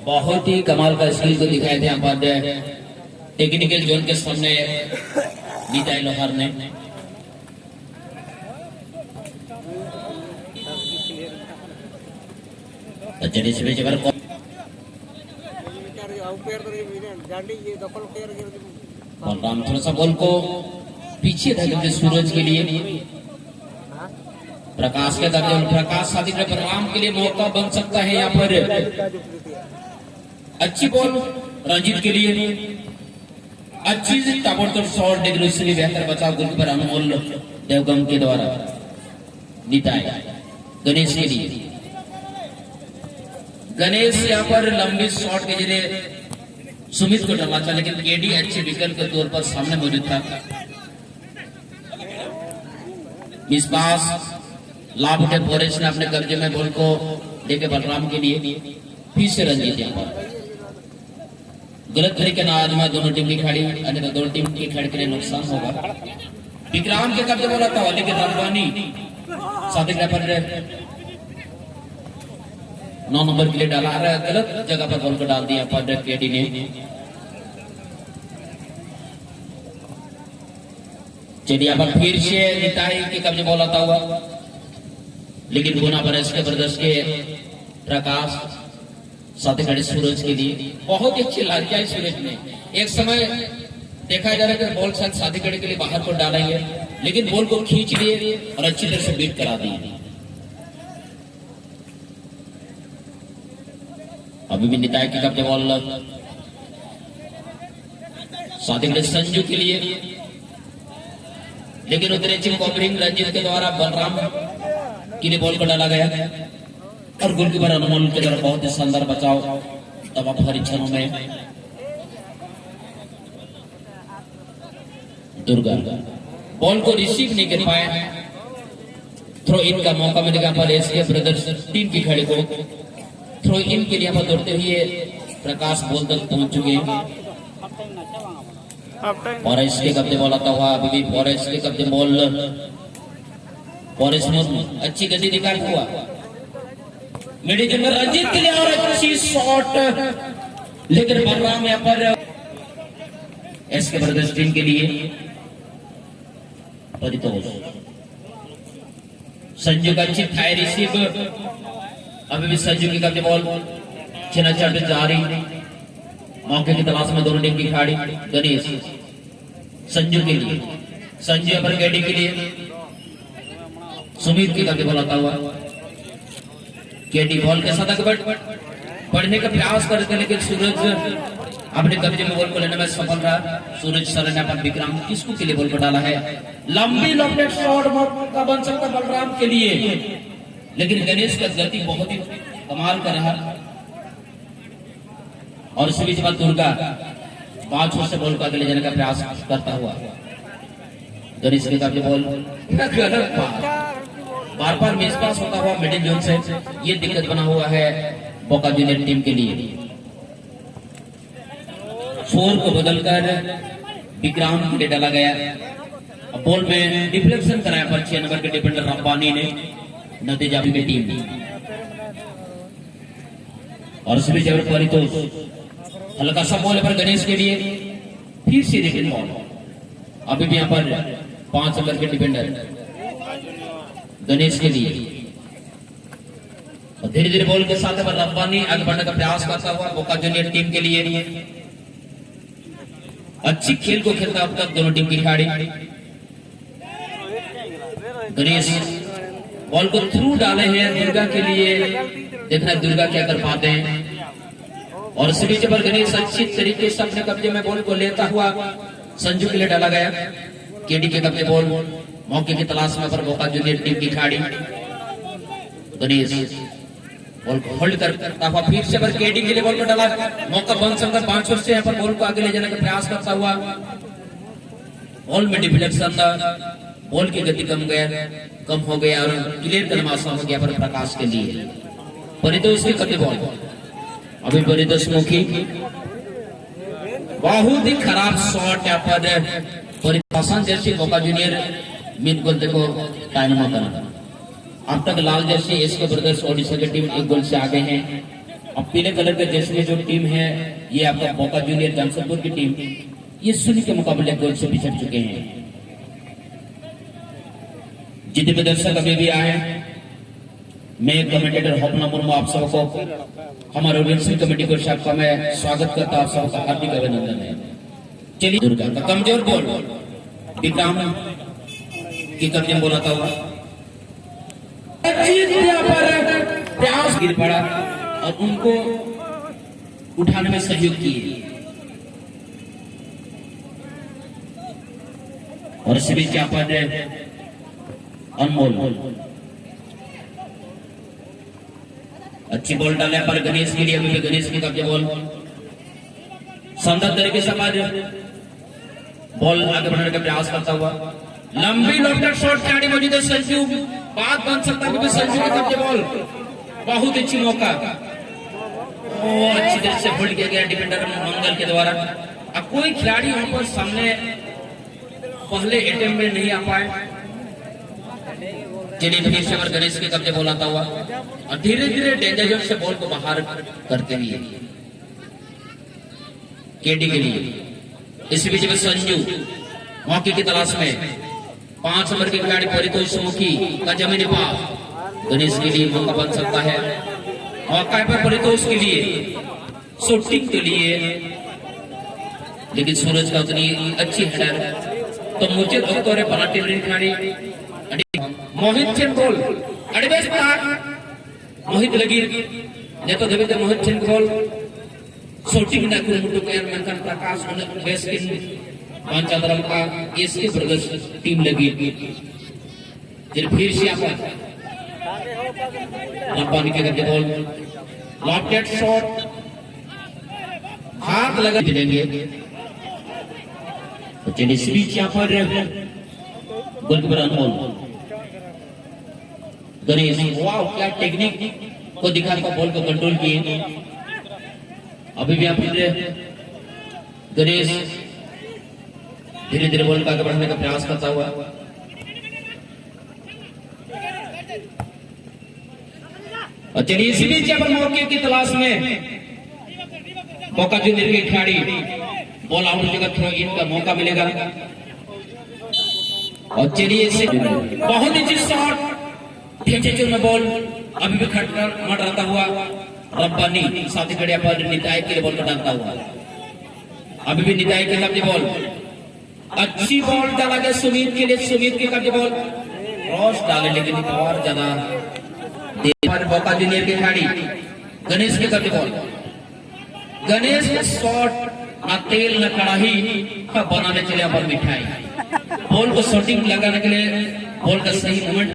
बहुत ही कमाल का स्किल को दिखाए थे अंपायर टेक्निकल जोन के सामने नीताई लोहार ने। राम थोड़ा सा बॉल को पीछे धकेलते सूरज के लिए, प्रकाश के दर्जे प्रकाश सादिक राम के लिए मौका बन सकता है यहाँ पर। अच्छी बॉल रंजीत के लिए, अच्छी ताबड़तोड़ शॉट, लेकिन उससे भी बेहतर बचाव गोलकीपर अनमोल देवगम के द्वारा। निताई गणेश के लिए, गणेश यहाँ पर लंबी शॉट के जरिए सुमित को डरना था, लेकिन केडी अच्छे विकल्प के तौर पर सामने मौजूद था। इस पास लाभ उठे पोरेश ने अपने कब्जे में बॉल को देके बलराम के लिए, फिर से रंजीत यहाँ पर गलत तरीके ना आजमा दोनों टीम की खड़ी, अन्यथा दोनों टीम की खड़ी के लिए नुकसान होगा। विक्रांत के कब्जे बोला था, लेकिन रब्बानी सादिक पर 9 नंबर के लिए डाला रहा है, गलत जगह पर बॉल को डाल दिया पर केडी ने। चलिए अब फिर से निताई के कब्जे बॉल आता हुआ, लेकिन गुना बरस के बरदस के प्रकाश साथ खड़े सूरज के लिए बहुत ही अच्छी लालचाई सूरज ने। एक समय देखा जा रहा है कि बॉल शायद साथी खड़े के लिए बाहर को डाला है, लेकिन बॉल को खींच लिए और अच्छी तरह से बीट करा दिए। अभी भी निताई की कब्जे बॉल साथी खड़े संजू के लिए, लेकिन उतरे कवरिंग रंजीत के द्वारा बलराम के लिए बॉल को डाला गया और गोलकीपर अनमोल के द्वारा बहुत ही शानदार बचाव तब परीक्षणों में। दुर्गा बॉल को रिसीव नहीं कर पाए, थ्रो इन का मौका मिलेगा पर एसके ब्रदर्स टीम की खड़े को थ्रो इन के लिए हम दौड़ते हुए प्रकाश बॉल तक पहुंच चुके हैं। फॉरेस्ट के कब्जे बॉल आता हुआ, अभी भी फॉरेस्ट के कब्जे बॉल, फॉरेस्ट में अच्छी गति दिखाई हुआ मिडिल में रंजीत के लिए और अच्छी शॉट, लेकिन बलराम यहाँ पर एसके ब्रदर्स टीम के लिए परितोष। संजू का अच्छी थाई रिसीव, अभी भी संजू की कब्जे बॉल छिना चढ़ जारी, मौके की तलाश में दोनों टीम की खिलाड़ी। गणेश संजू के लिए, संजू पर केडी के लिए, सुमित की कब्जे बॉल आता हुआ, केडी बॉल के साथ बढ़ने का प्रयास करते, लेकिन सूरज अपने कब्जे में बॉल को लेने में सफल रहा। सूरज सर ने अपन विक्रम किसको के लिए बॉल को डाला है, लंबी लॉफ्टेड शॉट का बन सकता बलराम के लिए, लेकिन गणेश का गति बहुत ही कमाल का रहा और इसी बीच में दुर्गा 5 छोर से बॉल को आगे ले जाने का प्रयास करता हुआ। गणेश के कब्जे बॉल गलत बार बार मिस पास होता हुआ मिडिल जोन से, ये दिक्कत बना हुआ है बोका जूनियर टीम के लिए। 4 को बदलकर विक्रांत के लिए डाला गया, बॉल में डिफ्लेक्शन कराया पर 6 नंबर के डिफेंडर रब्बानी ने, नतीजा भी टीम ने। और सभी जगह परितोष हल्का सा बॉल पर गणेश के लिए, फिर से रिटर्न बॉल, अभी भी यहाँ पर 5 नंबर के डिफेंडर गणेश के लिए, और धीरे धीरे बॉल के साथ रब्बानी आगे बढ़ने का प्रयास करता हुआ बोका जूनियर टीम के लिए। अच्छी खेल को खेलता अब तक दोनों टीम की खिलाड़ी। गणेश बॉल को थ्रू डाले हैं दुर्गा के लिए, देखना दुर्गा क्या कर पाते हैं। और इस बीच पर गणेश अच्छी तरीके से अपने कब्जे में बॉल को लेता हुआ संजू के लिए डाला गया। केडी के कब्जे बॉल, मौके की तलाश में पर बोका जूनियर टीम की खिलाड़ी गणेश बॉल को होल्ड करता हुआ फिर से पर केडी के लिए बॉल को डाला। मौका बन सकता 5 वर्ष से यहाँ पर बॉल को आगे ले जाने का प्रयास करता हुआ, बॉल में डिफ्लेक्शन था, बॉल की गति कम हो गया और क्लियर करना आसान हो गया पर प्रकाश के लिए। परितोष के कब्जे बॉल, अभी परितोष मुखी बहुत ही खराब शॉट यहाँ पर परितोषन जर्सी बोका जूनियर मिड गोल देखो टाइम करना। अब तक लाल जर्सी एसके ब्रदर्स ओडिशा की टीम 1 गोल से आगे हैं। अब पीले कलर के जर्सी में जो टीम है ये आपका बोका जूनियर जमशेदपुर की टीम, ये 0 के मुकाबले गोल से पिछड़ चुके हैं। जितने दर्शक अभी भी आए, मैं कमेंटेटर होपना मुर्मू आप सबको हमारे ऑडियंस कमेटी को शाखा में स्वागत करता, आप सबका हार्दिक अभिनंदन है। चलिए दुर्गा का कमजोर बॉल विक्रम की कब्जे में बोला था प्रयास गिर पड़ा और उनको उठाने में सहयोग किए। और इस बीच यहाँ पर अनमोल अच्छी बॉल डाले पर गणेश के लिए, अभी गणेश की कब्जे बॉल शानदार तरीके से बॉल आगे बढ़ाने का प्रयास करता हुआ, लंबी लॉफ्टेड शॉट खिलाड़ी मौजूद है संजू, बात बन सकता है संजू की कब्जे बॉल, बहुत अच्छी मौका, अच्छी तरह से होल्ड किया गया डिफेंडर मंगल के द्वारा। अब कोई खिलाड़ी वहां पर सामने पहले अटेम्प्ट में नहीं आ पाए। चलिए फिर से गणेश के कब्जे बॉल आता हुआ और धीरे धीरे डेंजर जोन से बॉल को बाहर करते हुए केडी के लिए। इस बीच में संजू मौके की तलाश में 5 नंबर के खिलाड़ी परितोष मुखी का जमीनी पास गणेश के लिए मौका बन सकता है। मौका पर परितोष के लिए शूटिंग के लिए, लेकिन सूरज का उतनी अच्छी हेडर तो मुझे दोस्तों पलाटी खिलाड़ी मोहित चेन गोल अड़बेस मोहित लगी नेतो देवे मोहित चेन गोल शूटिंग ना कुल मुटु के मनकन प्रकाश बेस की पांचादरम का इसके ब्रदर्स टीम लगी। फिर से आप रब्बानी के करके गोल लॉफ्टेड शॉट हाथ लगा चलेंगे। तो चलिए इस बीच यहाँ पर गोलकीपर अनमोल गणेश, वाह क्या टेक्निक को दिखा बॉल को कंट्रोल किए। अभी भी आप गणेश धीरे धीरे बॉल को आगे बढ़ाने का प्रयास करता हुआ, और चलिए इसी बीच पर मौके की तलाश में बोका जूनियर के खिलाड़ी बॉल आउट जगह थ्रो इन का मौका मिलेगा। और चलिए इसे बहुत अच्छी शॉट में बॉल अभी भी खटकर मर रहता हुआ रब्बानी साथी खड़े पर निताई के लिए बॉल को डालता हुआ, अभी भी निताई के कब्जे बॉल, अच्छी बॉल डाला गया सुमित के लिए, सुमित के कब्जे बॉल क्रॉस डाले लेकिन और ज्यादा बोका जूनियर के खिलाड़ी गणेश के कब्जे बॉल, गणेश का शॉट ना तेल न कड़ाही बनाने चले पर मिठाई, बॉल को शॉटिंग लगाने के लिए बॉल का सही मोमेंट